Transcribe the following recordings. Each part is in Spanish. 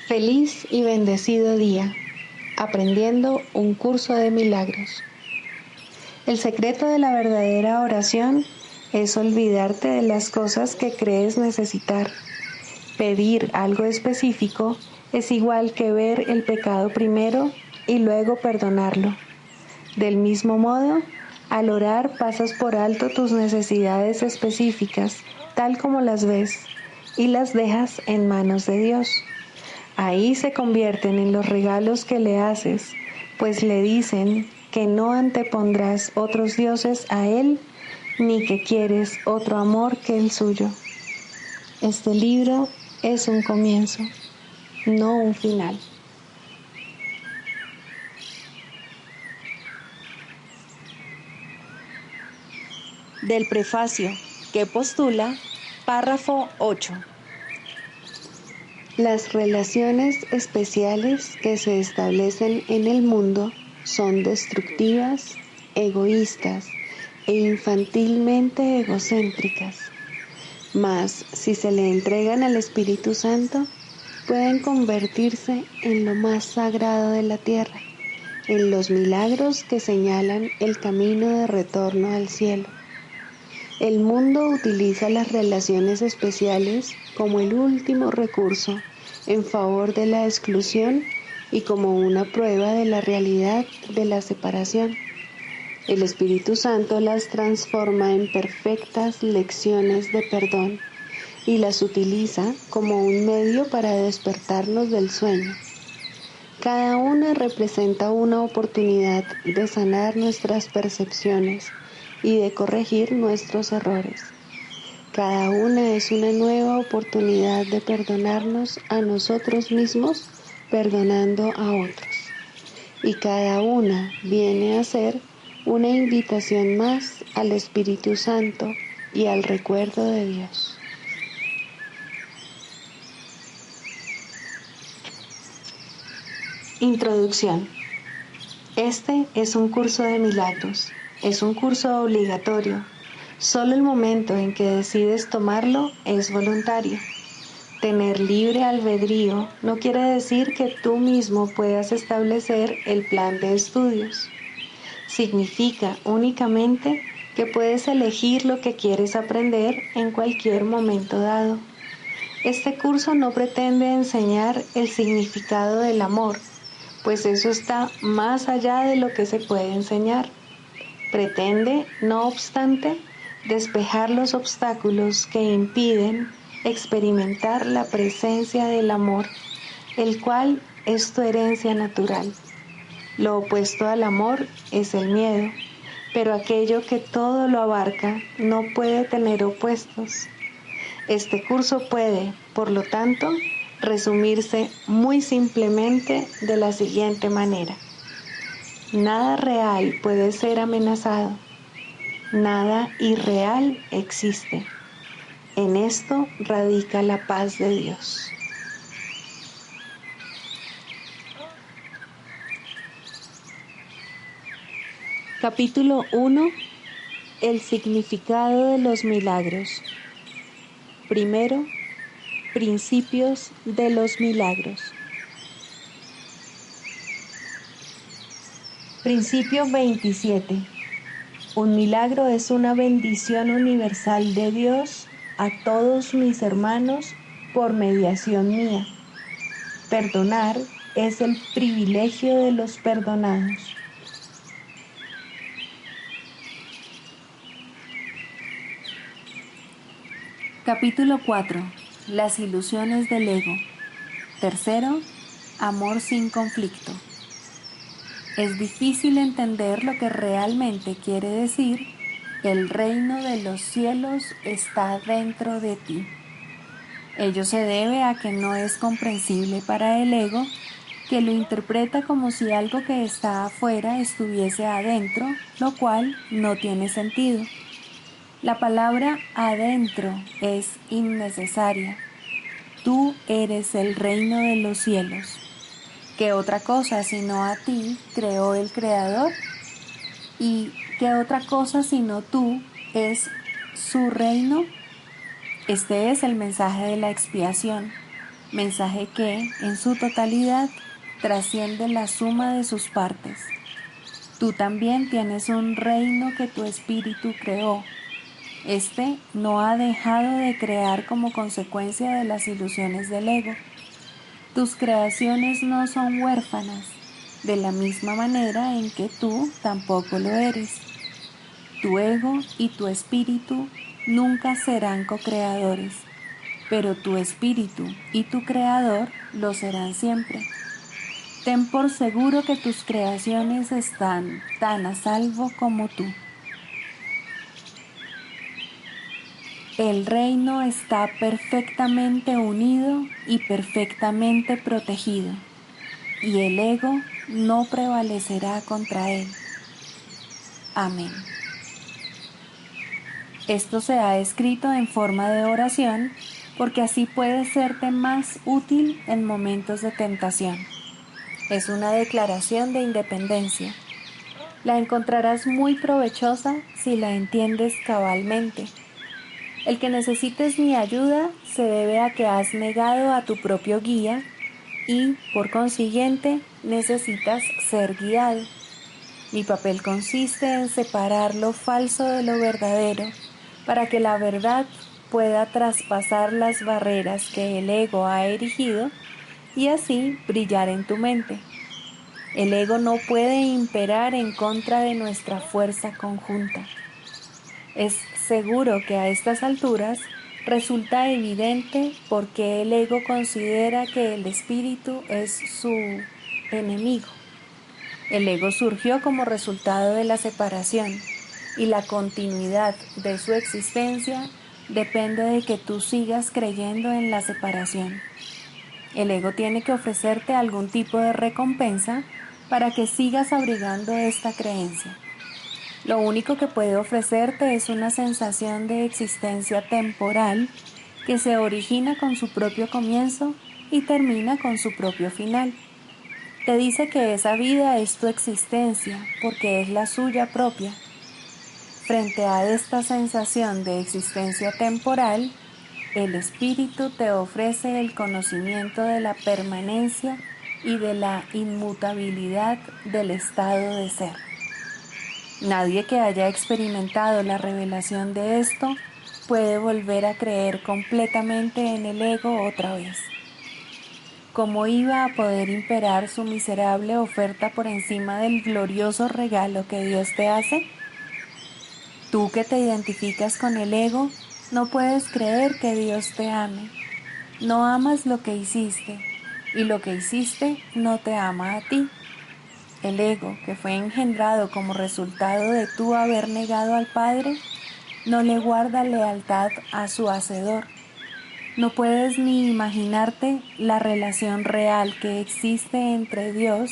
Feliz y bendecido día, aprendiendo un curso de milagros. El secreto de la verdadera oración es olvidarte de las cosas que crees necesitar. Pedir algo específico es igual que ver el pecado primero y luego perdonarlo. Del mismo modo, al orar pasas por alto tus necesidades específicas, tal como las ves, y las dejas en manos de Dios. Ahí se convierten en los regalos que le haces, pues le dicen que no antepondrás otros dioses a Él, ni que quieres otro amor que el suyo. Este libro es un comienzo, no un final. Del prefacio, que postula, párrafo 8. Las relaciones especiales que se establecen en el mundo son destructivas, egoístas e infantilmente egocéntricas. Mas, si se le entregan al Espíritu Santo, pueden convertirse en lo más sagrado de la tierra, en los milagros que señalan el camino de retorno al cielo. El mundo utiliza las relaciones especiales como el último recurso en favor de la exclusión y como una prueba de la realidad de la separación. El Espíritu Santo las transforma en perfectas lecciones de perdón y las utiliza como un medio para despertarnos del sueño. Cada una representa una oportunidad de sanar nuestras percepciones y de corregir nuestros errores. Cada una es una nueva oportunidad de perdonarnos a nosotros mismos, perdonando a otros. Y cada una viene a ser una invitación más al Espíritu Santo y al recuerdo de Dios. Introducción. Este es un curso de milagros. Es un curso obligatorio. Solo el momento en que decides tomarlo es voluntario. Tener libre albedrío no quiere decir que tú mismo puedas establecer el plan de estudios. Significa únicamente que puedes elegir lo que quieres aprender en cualquier momento dado. Este curso no pretende enseñar el significado del amor, pues eso está más allá de lo que se puede enseñar. Pretende, no obstante, despejar los obstáculos que impiden experimentar la presencia del amor, el cual es tu herencia natural. Lo opuesto al amor es el miedo, pero aquello que todo lo abarca no puede tener opuestos. Este curso puede, por lo tanto, resumirse muy simplemente de la siguiente manera. Nada real puede ser amenazado. Nada irreal existe. En esto radica la paz de Dios. Capítulo 1. El significado de los milagros. Primero, principios de los milagros. Principio 27. Un milagro es una bendición universal de Dios a todos mis hermanos por mediación mía. Perdonar es el privilegio de los perdonados. Capítulo 4. Las ilusiones del ego. Tercero, amor sin conflicto. Es difícil entender lo que realmente quiere decir: el reino de los cielos está dentro de ti. Ello se debe a que no es comprensible para el ego, que lo interpreta como si algo que está afuera estuviese adentro, lo cual no tiene sentido. La palabra adentro es innecesaria. Tú eres el reino de los cielos. ¿Qué otra cosa sino a ti creó el Creador? ¿Y qué otra cosa sino tú es su reino? Este es el mensaje de la expiación. mensaje que, en su totalidad, trasciende la suma de sus partes. Tú también tienes un reino que tu espíritu creó. Este no ha dejado de crear como consecuencia de las ilusiones del ego. Tus creaciones no son huérfanas, de la misma manera en que tú tampoco lo eres. Tu ego y tu espíritu nunca serán co-creadores, pero tu espíritu y tu creador lo serán siempre. Ten por seguro que tus creaciones están tan a salvo como tú. El reino está perfectamente unido y perfectamente protegido, y el ego no prevalecerá contra él. Amén. Esto se ha escrito en forma de oración porque así puede serte más útil en momentos de tentación. Es una declaración de independencia. La encontrarás muy provechosa si la entiendes cabalmente. El que necesites mi ayuda se debe a que has negado a tu propio guía y, por consiguiente, necesitas ser guiado. Mi papel consiste en separar lo falso de lo verdadero para que la verdad pueda traspasar las barreras que el ego ha erigido y así brillar en tu mente. El ego no puede imperar en contra de nuestra fuerza conjunta. Es seguro que a estas alturas resulta evidente por qué el ego considera que el espíritu es su enemigo. El ego surgió como resultado de la separación y la continuidad de su existencia depende de que tú sigas creyendo en la separación. El ego tiene que ofrecerte algún tipo de recompensa para que sigas abrigando esta creencia. Lo único que puede ofrecerte es una sensación de existencia temporal que se origina con su propio comienzo y termina con su propio final. Te dice que esa vida es tu existencia porque es la suya propia. Frente a esta sensación de existencia temporal, el espíritu te ofrece el conocimiento de la permanencia y de la inmutabilidad del estado de ser. Nadie que haya experimentado la revelación de esto puede volver a creer completamente en el ego otra vez. ¿Cómo iba a poder imperar su miserable oferta por encima del glorioso regalo que Dios te hace? Tú que te identificas con el ego, no puedes creer que Dios te ame. No amas lo que hiciste, y lo que hiciste no te ama a ti. El ego, que fue engendrado como resultado de tú haber negado al Padre, no le guarda lealtad a su Hacedor. No puedes ni imaginarte la relación real que existe entre Dios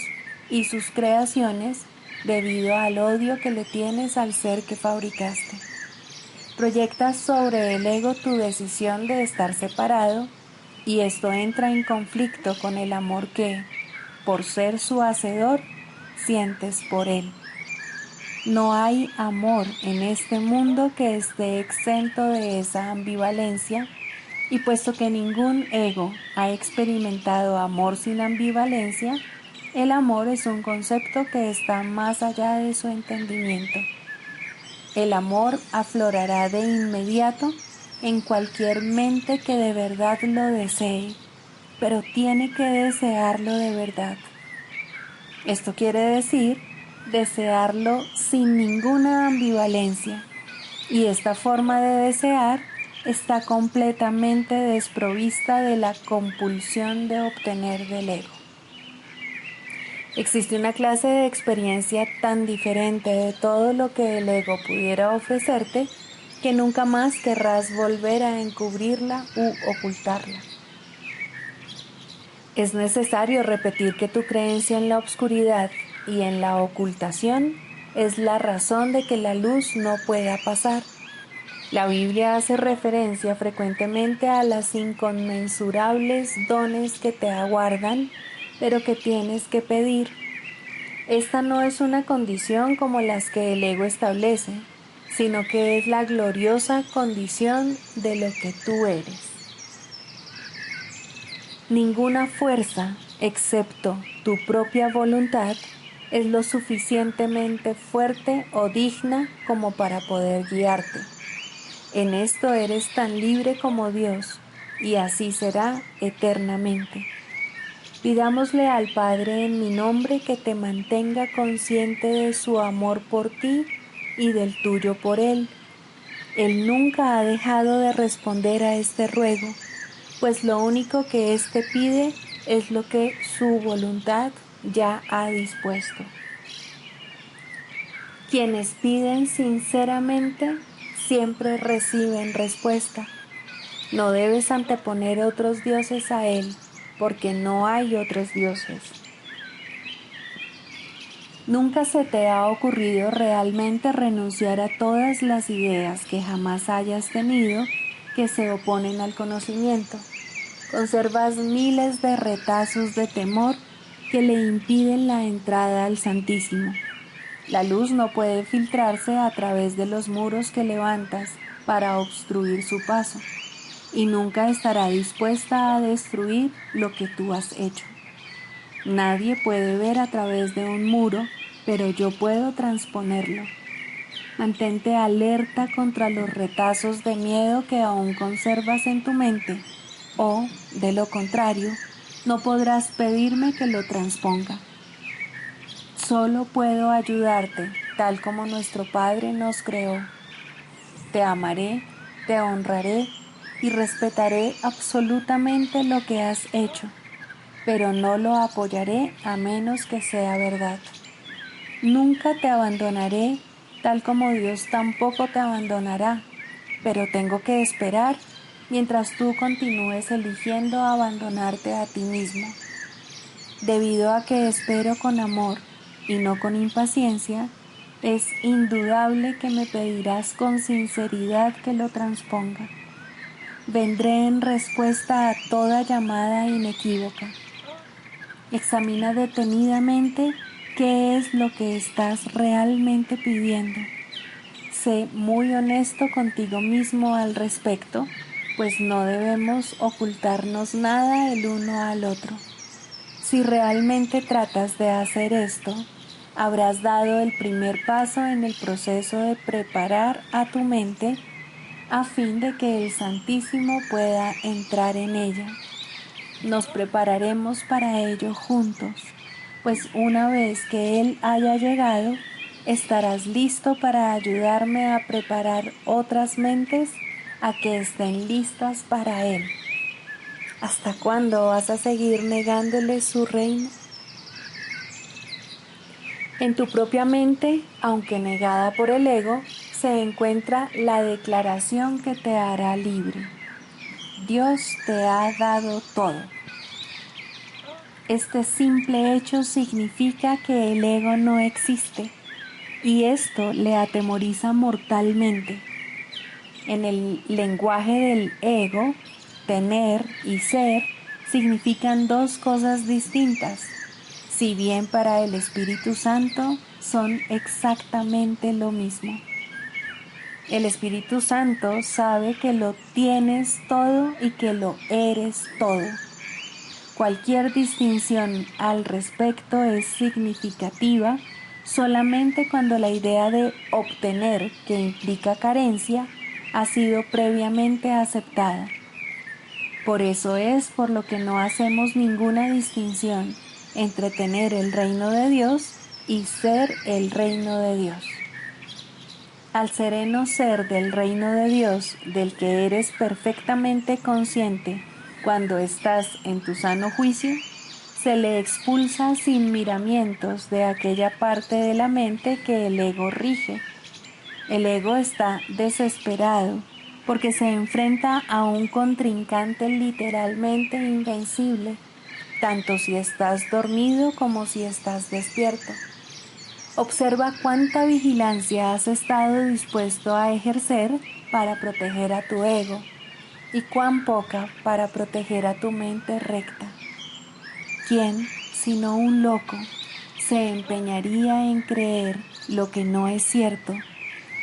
y sus creaciones debido al odio que le tienes al ser que fabricaste. Proyectas sobre el ego tu decisión de estar separado y esto entra en conflicto con el amor que, por ser su hacedor, sientes por él. No hay amor en este mundo que esté exento de esa ambivalencia, y puesto que ningún ego ha experimentado amor sin ambivalencia, el amor es un concepto que está más allá de su entendimiento. El amor aflorará de inmediato en cualquier mente que de verdad lo desee, pero tiene que desearlo de verdad. Esto quiere decir desearlo sin ninguna ambivalencia, y esta forma de desear está completamente desprovista de la compulsión de obtener del ego. Existe una clase de experiencia tan diferente de todo lo que el ego pudiera ofrecerte que nunca más querrás volver a encubrirla u ocultarla. Es necesario repetir que tu creencia en la oscuridad y en la ocultación es la razón de que la luz no pueda pasar. La Biblia hace referencia frecuentemente a las inconmensurables dones que te aguardan, pero que tienes que pedir. Esta no es una condición como las que el ego establece, sino que es la gloriosa condición de lo que tú eres. Ninguna fuerza, excepto tu propia voluntad, es lo suficientemente fuerte o digna como para poder guiarte. En esto eres tan libre como Dios, y así será eternamente. Pidámosle al Padre en mi nombre que te mantenga consciente de su amor por ti y del tuyo por Él. Él nunca ha dejado de responder a este ruego, pues lo único que éste pide es lo que su voluntad ya ha dispuesto. Quienes piden sinceramente siempre reciben respuesta. No debes anteponer otros dioses a Él, porque no hay otros dioses. ¿Nunca se te ha ocurrido realmente renunciar a todas las ideas que jamás hayas tenido que se oponen al conocimiento? Conservas miles de retazos de temor que le impiden la entrada al Santísimo. La luz no puede filtrarse a través de los muros que levantas para obstruir su paso, y nunca estará dispuesta a destruir lo que tú has hecho. Nadie puede ver a través de un muro, pero yo puedo transponerlo. Mantente alerta contra los retazos de miedo que aún conservas en tu mente, o, de lo contrario, no podrás pedirme que lo transponga. Solo puedo ayudarte, tal como nuestro Padre nos creó. Te amaré, te honraré y respetaré absolutamente lo que has hecho, pero no lo apoyaré a menos que sea verdad. Nunca te abandonaré, tal como Dios tampoco te abandonará, pero tengo que esperar mientras tú continúes eligiendo abandonarte a ti mismo. Debido a que espero con amor y no con impaciencia, es indudable que me pedirás con sinceridad que lo transponga. Vendré en respuesta a toda llamada inequívoca. Examina detenidamente qué es lo que estás realmente pidiendo. Sé muy honesto contigo mismo al respecto, pues no debemos ocultarnos nada el uno al otro. Si realmente tratas de hacer esto, habrás dado el primer paso en el proceso de preparar a tu mente a fin de que el Santísimo pueda entrar en ella. Nos prepararemos para ello juntos, pues una vez que Él haya llegado, estarás listo para ayudarme a preparar otras mentes a que estén listas para Él. ¿Hasta cuándo vas a seguir negándole su reino? En tu propia mente, aunque negada por el ego, se encuentra la declaración que te hará libre. Dios te ha dado todo. Este simple hecho significa que el ego no existe, y esto le atemoriza mortalmente. En el lenguaje del ego, tener y ser significan dos cosas distintas, si bien para el Espíritu Santo son exactamente lo mismo. El Espíritu Santo sabe que lo tienes todo y que lo eres todo. Cualquier distinción al respecto es significativa solamente cuando la idea de obtener, que implica carencia, ha sido previamente aceptada. Por eso es por lo que no hacemos ninguna distinción entre tener el reino de Dios y ser el reino de Dios. Al sereno ser del reino de Dios, del que eres perfectamente consciente cuando estás en tu sano juicio, se le expulsa sin miramientos de aquella parte de la mente que el ego rige. El ego está desesperado porque se enfrenta a un contrincante literalmente invencible, tanto si estás dormido como si estás despierto. Observa cuánta vigilancia has estado dispuesto a ejercer para proteger a tu ego y cuán poca para proteger a tu mente recta. ¿Quién, sino un loco, se empeñaría en creer lo que no es cierto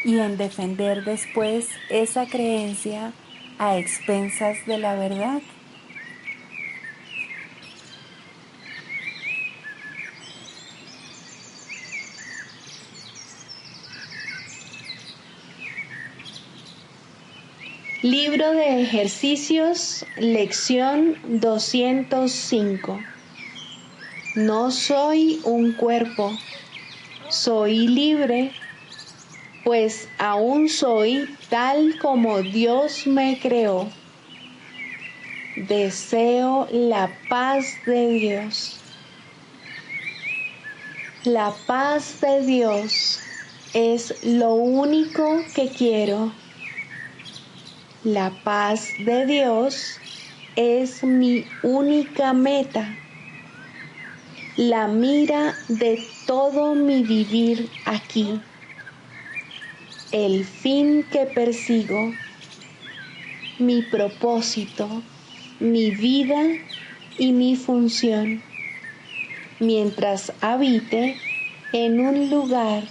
y en defender después esa creencia a expensas de la verdad? Libro de ejercicios, lección 205. No soy un cuerpo, soy libre, pues aún soy tal como Dios me creó. Deseo la paz de Dios. La paz de Dios es lo único que quiero. La paz de Dios es mi única meta, la mira de todo mi vivir aquí, el fin que persigo, mi propósito, mi vida y mi función, mientras habite en un lugar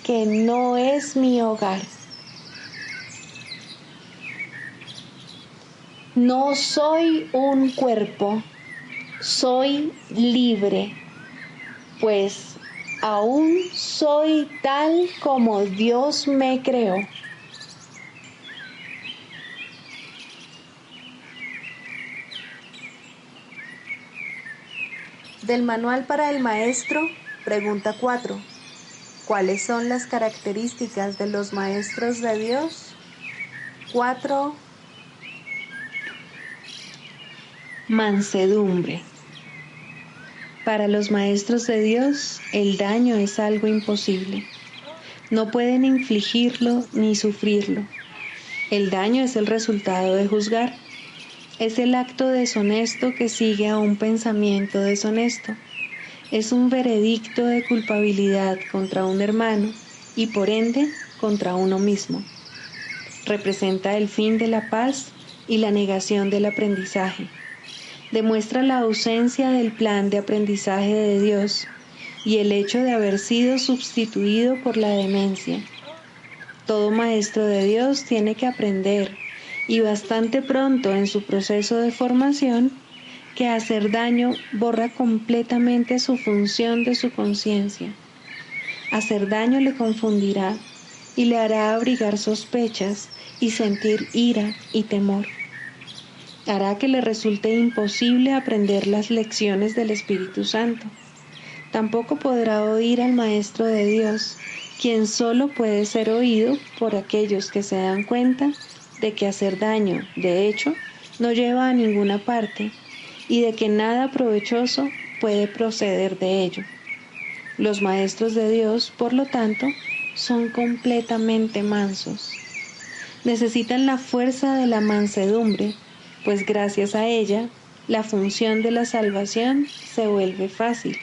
que no es mi hogar. No soy un cuerpo, soy libre, pues aún soy tal como Dios me creó. Del Manual para el Maestro, pregunta 4. ¿Cuáles son las características de los maestros de Dios? 4. Mansedumbre. Para los maestros de Dios, el daño es algo imposible. No pueden infligirlo ni sufrirlo. El daño es el resultado de juzgar. Es el acto deshonesto que sigue a un pensamiento deshonesto. Es un veredicto de culpabilidad contra un hermano y por ende contra uno mismo. Representa el fin de la paz y la negación del aprendizaje. Demuestra la ausencia del plan de aprendizaje de Dios y el hecho de haber sido sustituido por la demencia. Todo maestro de Dios tiene que aprender, y bastante pronto en su proceso de formación, que hacer daño borra completamente su función de su conciencia. Hacer daño le confundirá y le hará abrigar sospechas y sentir ira y temor. Hará que le resulte imposible aprender las lecciones del Espíritu Santo. Tampoco podrá oír al Maestro de Dios, quien solo puede ser oído por aquellos que se dan cuenta de que hacer daño, de hecho, no lleva a ninguna parte y de que nada provechoso puede proceder de ello. Los maestros de Dios, por lo tanto, son completamente mansos. Necesitan la fuerza de la mansedumbre, pues gracias a ella, la función de la salvación se vuelve fácil.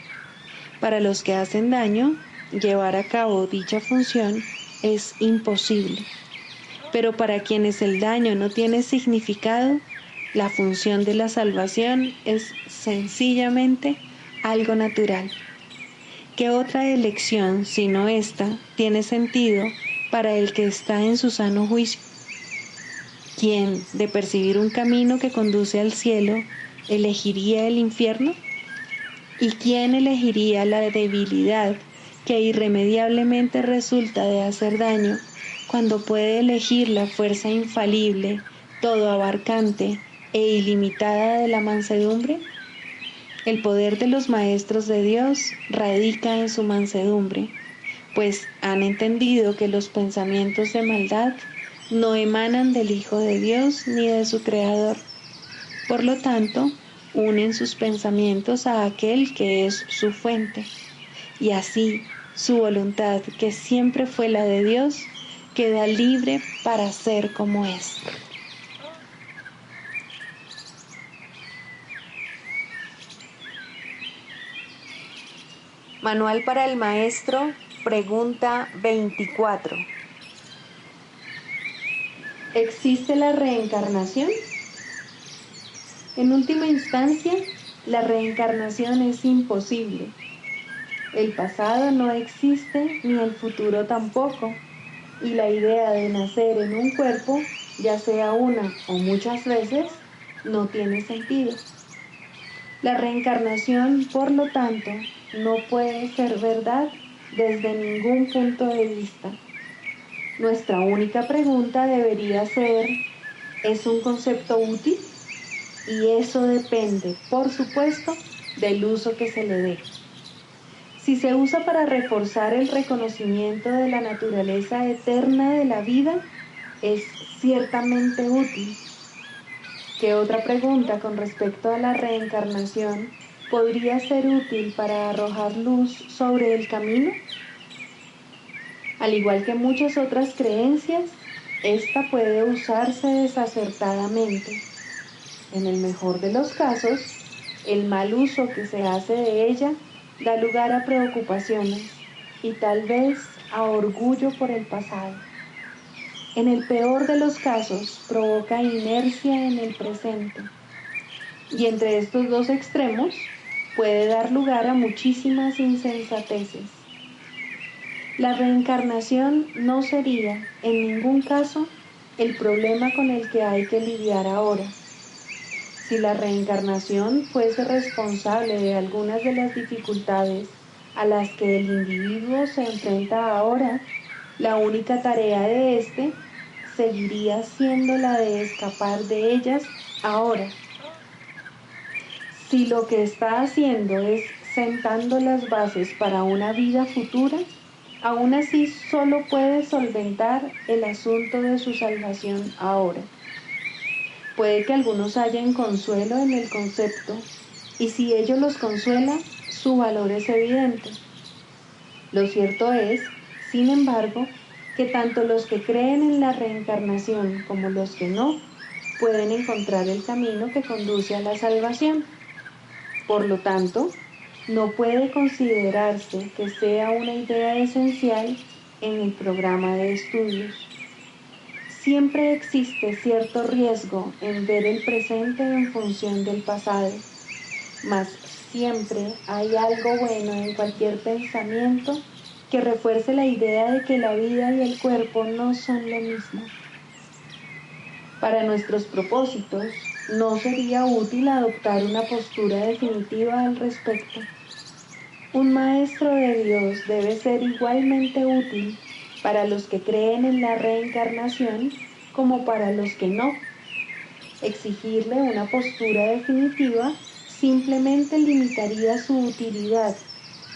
Para los que hacen daño, llevar a cabo dicha función es imposible. Pero para quienes el daño no tiene significado, la función de la salvación es sencillamente algo natural. ¿Qué otra elección, sino esta, tiene sentido para el que está en su sano juicio? ¿Quién, de percibir un camino que conduce al cielo, elegiría el infierno? ¿Y quién elegiría la debilidad que irremediablemente resulta de hacer daño cuando puede elegir la fuerza infalible, todo abarcante e ilimitada de la mansedumbre? El poder de los maestros de Dios radica en su mansedumbre, pues han entendido que los pensamientos de maldad no emanan del Hijo de Dios ni de su Creador. Por lo tanto, unen sus pensamientos a aquel que es su fuente, y así su voluntad, que siempre fue la de Dios, queda libre para ser como es. Manual para el Maestro, pregunta 24. ¿Existe la reencarnación? En última instancia, la reencarnación es imposible. El pasado no existe ni el futuro tampoco, y la idea de nacer en un cuerpo, ya sea una o muchas veces, no tiene sentido. La reencarnación, por lo tanto, no puede ser verdad desde ningún punto de vista. Nuestra única pregunta debería ser: ¿Es un concepto útil? Y eso depende, por supuesto, del uso que se le dé. Si se usa para reforzar el reconocimiento de la naturaleza eterna de la vida, es ciertamente útil. ¿Qué otra pregunta con respecto a la reencarnación podría ser útil para arrojar luz sobre el camino? Al igual que muchas otras creencias, esta puede usarse desacertadamente. En el mejor de los casos, el mal uso que se hace de ella da lugar a preocupaciones y tal vez a orgullo por el pasado. En el peor de los casos, provoca inercia en el presente. Y entre estos dos extremos puede dar lugar a muchísimas insensateces. La reencarnación no sería, en ningún caso, el problema con el que hay que lidiar ahora. Si la reencarnación fuese responsable de algunas de las dificultades a las que el individuo se enfrenta ahora, la única tarea de éste seguiría siendo la de escapar de ellas ahora. Si lo que está haciendo es sentando las bases para una vida futura, aún así solo puede solventar el asunto de su salvación ahora. Puede que algunos hallen consuelo en el concepto, y si ello los consuela, su valor es evidente. Lo cierto es, sin embargo, que tanto los que creen en la reencarnación como los que no, pueden encontrar el camino que conduce a la salvación. Por lo tanto, no puede considerarse que sea una idea esencial en el programa de estudios. Siempre existe cierto riesgo en ver el presente en función del pasado, mas siempre hay algo bueno en cualquier pensamiento que refuerce la idea de que la vida y el cuerpo no son lo mismo. Para nuestros propósitos, no sería útil adoptar una postura definitiva al respecto. Un maestro de Dios debe ser igualmente útil para los que creen en la reencarnación como para los que no. Exigirle una postura definitiva simplemente limitaría su utilidad,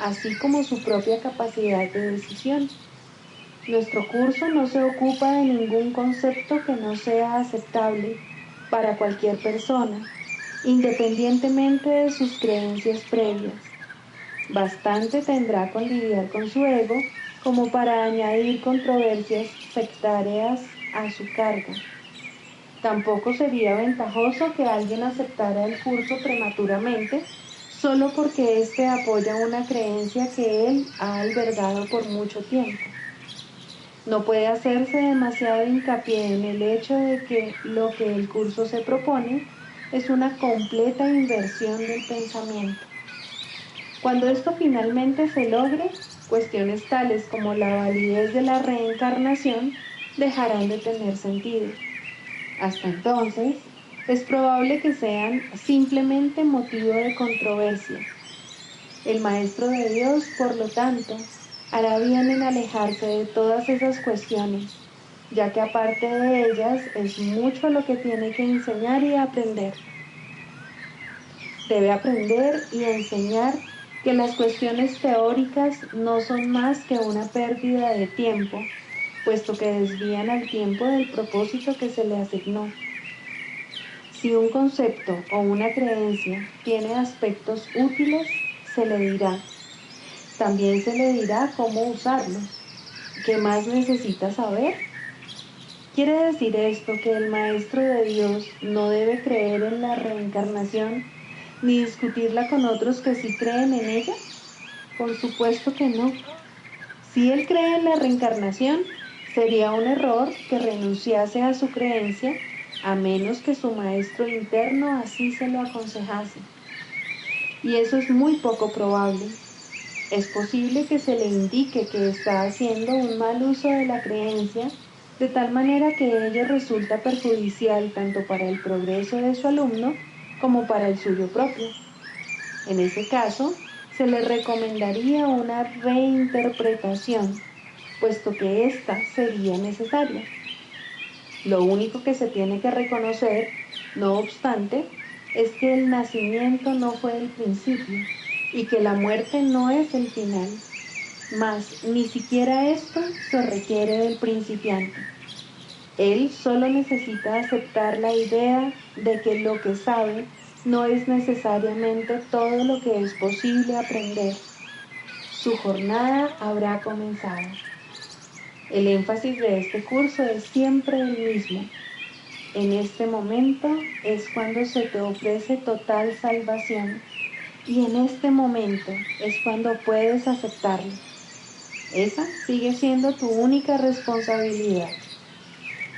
así como su propia capacidad de decisión. Nuestro curso no se ocupa de ningún concepto que no sea aceptable para cualquier persona, independientemente de sus creencias previas. Bastante tendrá con lidiar con su ego como para añadir controversias sectarias a su carga. Tampoco sería ventajoso que alguien aceptara el curso prematuramente solo porque éste apoya una creencia que él ha albergado por mucho tiempo. No puede hacerse demasiado hincapié en el hecho de que lo que el curso se propone es una completa inversión del pensamiento. Cuando esto finalmente se logre, cuestiones tales como la validez de la reencarnación dejarán de tener sentido. Hasta entonces, es probable que sean simplemente motivo de controversia. El Maestro de Dios, por lo tanto, hará bien en alejarse de todas esas cuestiones, ya que aparte de ellas es mucho lo que tiene que enseñar y aprender. Debe aprender y enseñar que las cuestiones teóricas no son más que una pérdida de tiempo, puesto que desvían al tiempo del propósito que se le asignó. Si un concepto o una creencia tiene aspectos útiles, se le dirá. También se le dirá cómo usarlos. ¿Qué más necesita saber? ¿Quiere decir esto que el Maestro de Dios no debe creer en la reencarnación ni discutirla con otros que sí creen en ella? Por supuesto que no. Si él cree en la reencarnación, sería un error que renunciase a su creencia a menos que su maestro interno así se lo aconsejase. Y eso es muy poco probable. Es posible que se le indique que está haciendo un mal uso de la creencia, de tal manera que ello resulta perjudicial tanto para el progreso de su alumno como para el suyo propio. En ese caso, se le recomendaría una reinterpretación, puesto que ésta sería necesaria. Lo único que se tiene que reconocer, no obstante, es que el nacimiento no fue el principio y que la muerte no es el final. Mas ni siquiera esto se requiere del principiante. Él solo necesita aceptar la idea de que lo que sabe no es necesariamente todo lo que es posible aprender. Su jornada habrá comenzado. El énfasis de este curso es siempre el mismo. En este momento es cuando se te ofrece total salvación y en este momento es cuando puedes aceptarlo. Esa sigue siendo tu única responsabilidad.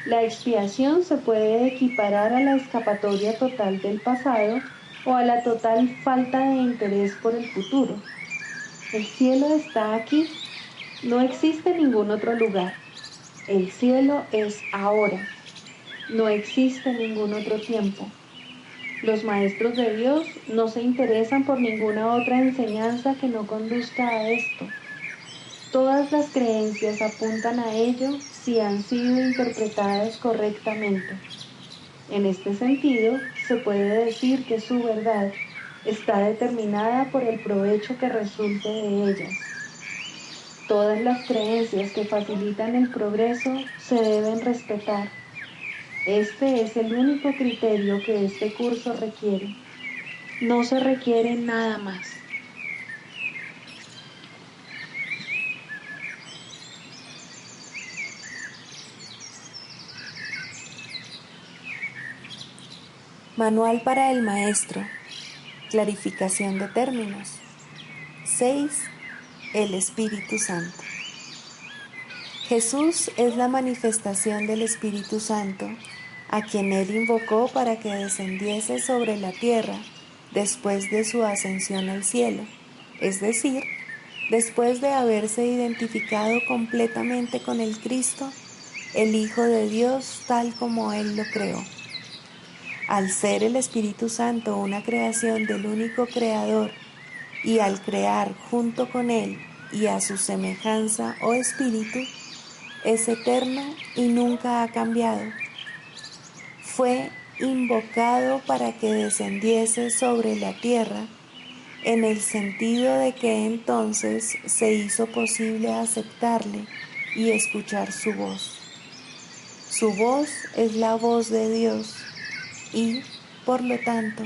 La expiación se puede equiparar a la escapatoria total del pasado o a la total falta de interés por el futuro. El cielo está aquí, no existe ningún otro lugar. El cielo es ahora, no existe ningún otro tiempo. Los maestros de Dios no se interesan por ninguna otra enseñanza que no conduzca a esto. Todas las creencias apuntan a ello si han sido interpretadas correctamente. En este sentido, se puede decir que su verdad está determinada por el provecho que resulte de ellas. Todas las creencias que facilitan el progreso se deben respetar. Este es el único criterio que este curso requiere. No se requiere nada más. Manual para el maestro. Clarificación de términos. 6. El Espíritu Santo. Jesús es la manifestación del Espíritu Santo, a quien Él invocó para que descendiese sobre la tierra después de su ascensión al cielo, es decir, después de haberse identificado completamente con el Cristo, el Hijo de Dios tal como Él lo creó. Al ser el Espíritu Santo una creación del único Creador, y al crear junto con Él y a su semejanza o espíritu, es eterno y nunca ha cambiado. Fue invocado para que descendiese sobre la tierra, en el sentido de que entonces se hizo posible aceptarle y escuchar su voz. Su voz es la voz de Dios y, por lo tanto,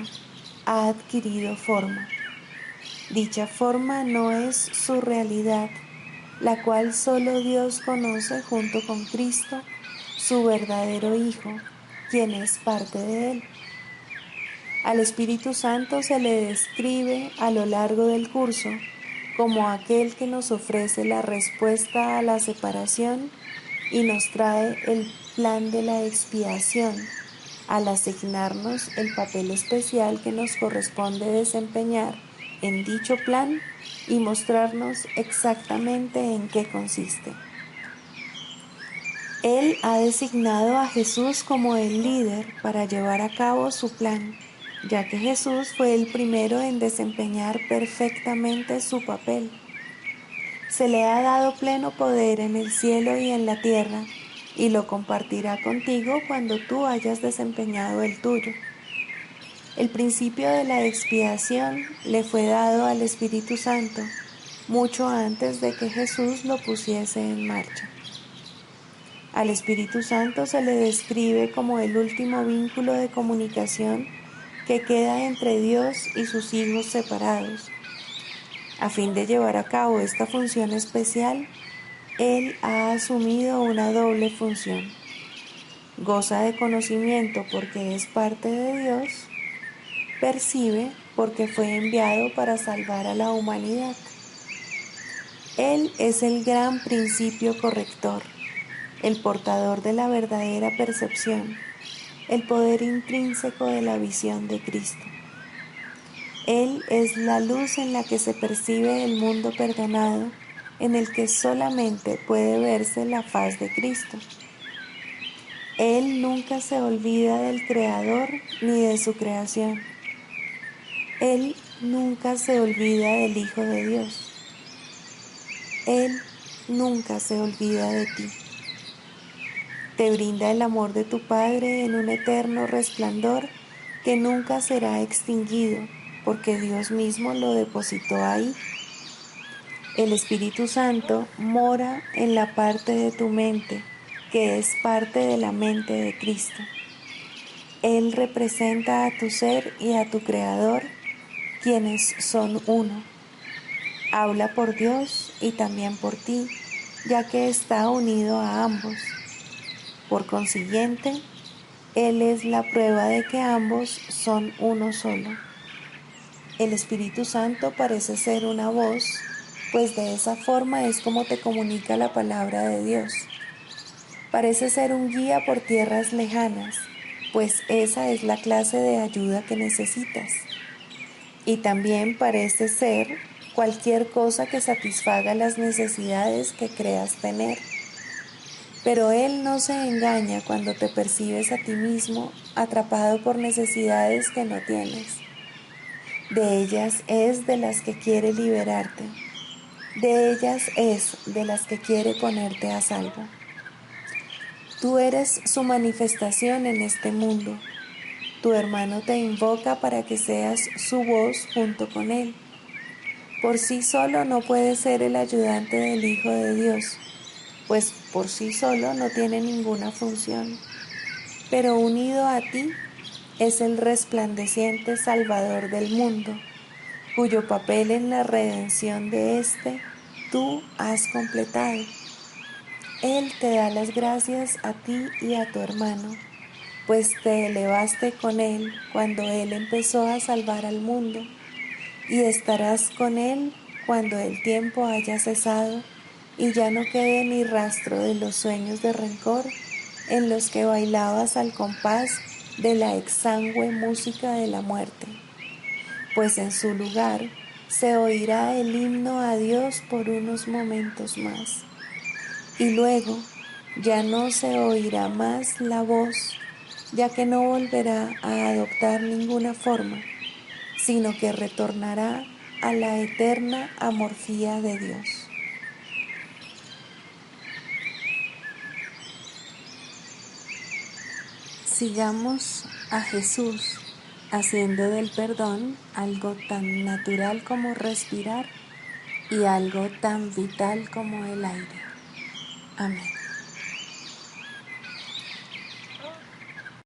ha adquirido forma. Dicha forma no es su realidad, la cual solo Dios conoce junto con Cristo, su verdadero Hijo, quien es parte de Él. Al Espíritu Santo se le describe a lo largo del curso como aquel que nos ofrece la respuesta a la separación y nos trae el plan de la expiación, al asignarnos el papel especial que nos corresponde desempeñar en dicho plan y mostrarnos exactamente en qué consiste. Él ha designado a Jesús como el líder para llevar a cabo su plan, ya que Jesús fue el primero en desempeñar perfectamente su papel. Se le ha dado pleno poder en el cielo y en la tierra, y lo compartirá contigo cuando tú hayas desempeñado el tuyo. El principio de la expiación le fue dado al Espíritu Santo mucho antes de que Jesús lo pusiese en marcha. Al Espíritu Santo se le describe como el último vínculo de comunicación que queda entre Dios y sus hijos separados. A fin de llevar a cabo esta función especial, Él ha asumido una doble función. Goza de conocimiento porque es parte de Dios, percibe porque fue enviado para salvar a la humanidad. Él es el gran principio corrector, el portador de la verdadera percepción, el poder intrínseco de la visión de Cristo. Él es la luz en la que se percibe el mundo perdonado, en el que solamente puede verse la faz de Cristo. Él nunca se olvida del Creador ni de su creación. Él nunca se olvida del Hijo de Dios. Él nunca se olvida de ti. Te brinda el amor de tu Padre en un eterno resplandor que nunca será extinguido, porque Dios mismo lo depositó ahí. El Espíritu Santo mora en la parte de tu mente, que es parte de la mente de Cristo. Él representa a tu ser y a tu Creador, quienes son uno. Habla por Dios y también por ti, ya que está unido a ambos. Por consiguiente, Él es la prueba de que ambos son uno solo. El Espíritu Santo parece ser una voz, pues de esa forma es como te comunica la palabra de Dios. Parece ser un guía por tierras lejanas, pues esa es la clase de ayuda que necesitas. Y también parece ser cualquier cosa que satisfaga las necesidades que creas tener. Pero Él no se engaña cuando te percibes a ti mismo atrapado por necesidades que no tienes. De ellas es de las que quiere liberarte. De ellas es de las que quiere ponerte a salvo. Tú eres su manifestación en este mundo. Tu hermano te invoca para que seas su voz junto con él. Por sí solo no puede ser el ayudante del Hijo de Dios, pues por sí solo no tiene ninguna función. Pero unido a ti es el resplandeciente Salvador del mundo, cuyo papel en la redención de éste tú has completado. Él te da las gracias a ti y a tu hermano, pues te elevaste con Él cuando Él empezó a salvar al mundo, y estarás con Él cuando el tiempo haya cesado y ya no quede ni rastro de los sueños de rencor en los que bailabas al compás de la exangüe música de la muerte, pues en su lugar se oirá el himno a Dios por unos momentos más. Y luego ya no se oirá más la voz, ya que no volverá a adoptar ninguna forma, sino que retornará a la eterna amorfía de Dios. Sigamos a Jesús haciendo del perdón algo tan natural como respirar y algo tan vital como el aire. Amén.